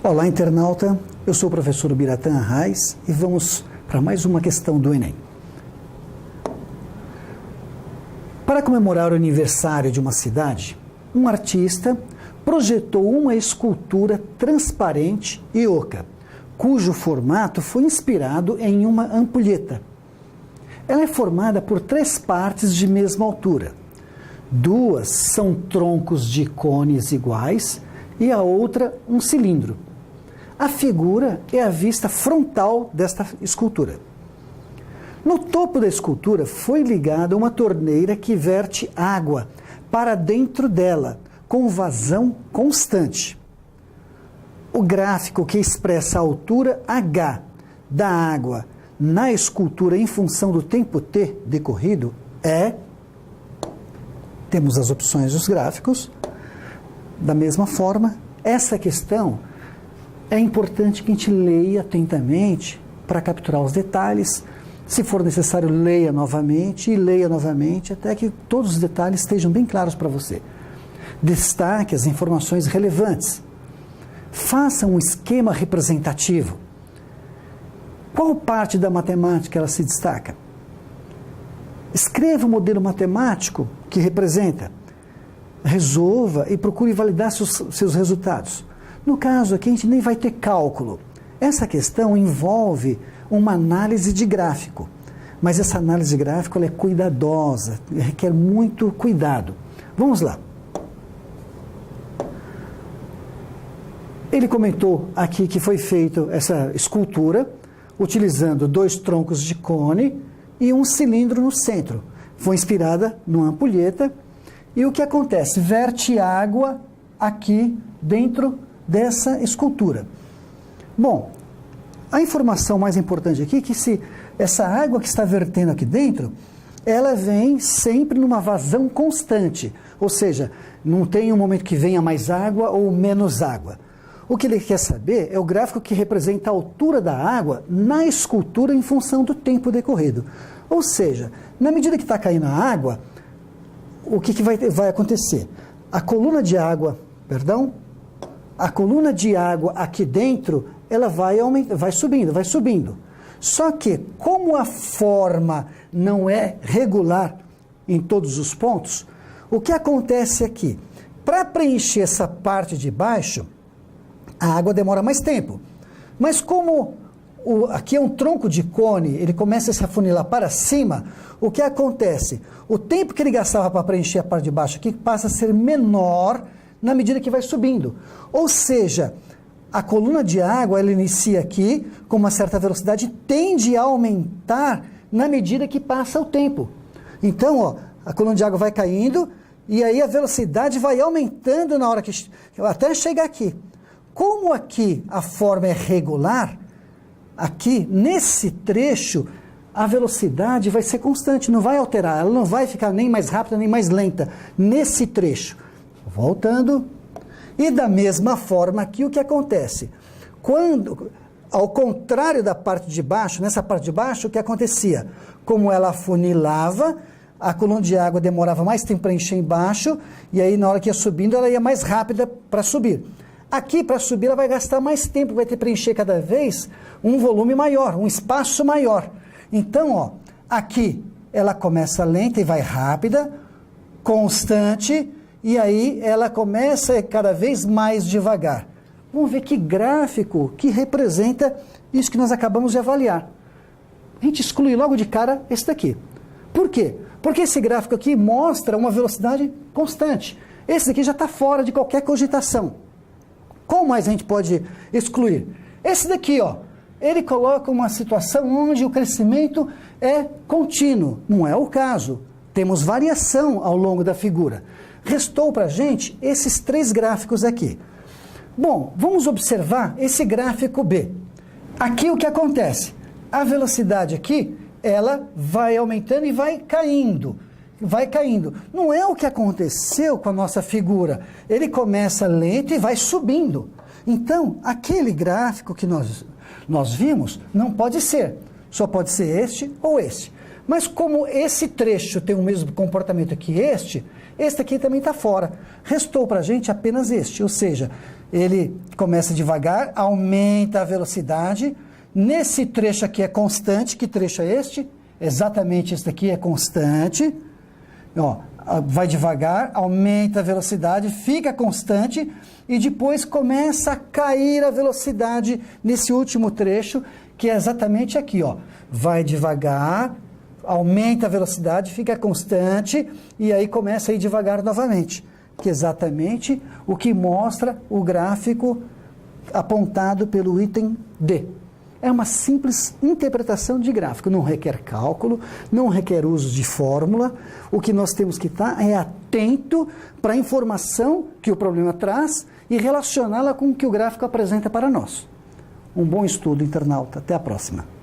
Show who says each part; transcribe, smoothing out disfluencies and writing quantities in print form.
Speaker 1: Olá, internauta. Eu sou o professor Biratã Arraes e vamos para mais uma questão do Enem. Para comemorar o aniversário de uma cidade, um artista projetou uma escultura transparente e oca, cujo formato foi inspirado em uma ampulheta. Ela é formada por 3 partes de mesma altura. 2 são troncos de cones iguais e a outra um cilindro. A figura é a vista frontal desta escultura. No topo da escultura foi ligada uma torneira que verte água para dentro dela, com vazão constante. O gráfico que expressa a altura H da água na escultura em função do tempo T decorrido é... Temos as opções dos gráficos. Da mesma forma, essa questão é importante que a gente leia atentamente para capturar os detalhes. Se for necessário, leia novamente e leia novamente até que todos os detalhes estejam bem claros para você. Destaque as informações relevantes. Faça um esquema representativo. Qual parte da matemática ela se destaca? Escreva o modelo matemático que representa. Resolva e procure validar seus resultados. No caso aqui, a gente nem vai ter cálculo. Essa questão envolve uma análise de gráfico. Mas essa análise de gráfico ela é cuidadosa, requer muito cuidado. Vamos lá. Ele comentou aqui que foi feita essa escultura utilizando 2 troncos de cone e um cilindro no centro. Foi inspirada numa ampulheta. E o que acontece? Verte água aqui dentro dessa escultura. Bom, a informação mais importante aqui é que essa água que está vertendo aqui dentro, ela vem sempre numa vazão constante. Ou seja, não tem um momento que venha mais água ou menos água. O que ele quer saber é o gráfico que representa a altura da água na escultura em função do tempo decorrido. Ou seja, na medida que está caindo a água, o que vai acontecer? A coluna de água, a coluna de água aqui dentro, ela vai subindo. Só que, como a forma não é regular em todos os pontos, o que acontece aqui? Para preencher essa parte de baixo, a água demora mais tempo. Mas como aqui é um tronco de cone, ele começa a se afunilar para cima, o que acontece? O tempo que ele gastava para preencher a parte de baixo aqui passa a ser menor na medida que vai subindo. Ou seja, a coluna de água, ela inicia aqui com uma certa velocidade e tende a aumentar na medida que passa o tempo. Então, ó, a coluna de água vai caindo e aí a velocidade vai aumentando na hora que até chegar aqui. Como aqui a forma é regular, aqui nesse trecho a velocidade vai ser constante, não vai alterar, ela não vai ficar nem mais rápida nem mais lenta nesse trecho. Voltando, e da mesma forma aqui o que acontece? Quando, ao contrário da parte de baixo, nessa parte de baixo o que acontecia? Como ela afunilava, a coluna de água demorava mais tempo para encher embaixo, e aí na hora que ia subindo ela ia mais rápida para subir. Aqui, para subir, ela vai gastar mais tempo, vai ter que preencher cada vez um volume maior, um espaço maior. Então, ó, aqui ela começa lenta e vai rápida, constante, e aí ela começa cada vez mais devagar. Vamos ver que gráfico que representa isso que nós acabamos de avaliar. A gente exclui logo de cara esse daqui. Por quê? Porque esse gráfico aqui mostra uma velocidade constante. Esse daqui já está fora de qualquer cogitação. Qual mais a gente pode excluir? Esse daqui, ó, ele coloca uma situação onde o crescimento é contínuo. Não é o caso. Temos variação ao longo da figura. Restou para a gente esses 3 gráficos aqui. Bom, vamos observar esse gráfico B. Aqui o que acontece? A velocidade aqui, ela vai aumentando e vai caindo. Vai caindo. Não é o que aconteceu com a nossa figura. Ele começa lento e vai subindo. Então, aquele gráfico que nós vimos não pode ser. Só pode ser este ou este. Mas como esse trecho tem o mesmo comportamento que este aqui também está fora. Restou para a gente apenas este, ou seja, ele começa devagar, aumenta a velocidade. Nesse trecho aqui é constante. Que trecho é este? Exatamente este aqui é constante. Ó, vai devagar, aumenta a velocidade, fica constante e depois começa a cair a velocidade nesse último trecho, que é exatamente aqui, ó. Vai devagar, aumenta a velocidade, fica constante e aí começa a ir devagar novamente, que é exatamente o que mostra o gráfico apontado pelo item D. É uma simples interpretação de gráfico, não requer cálculo, não requer uso de fórmula. O que nós temos que estar é atento para a informação que o problema traz e relacioná-la com o que o gráfico apresenta para nós. Um bom estudo, internauta. Até a próxima.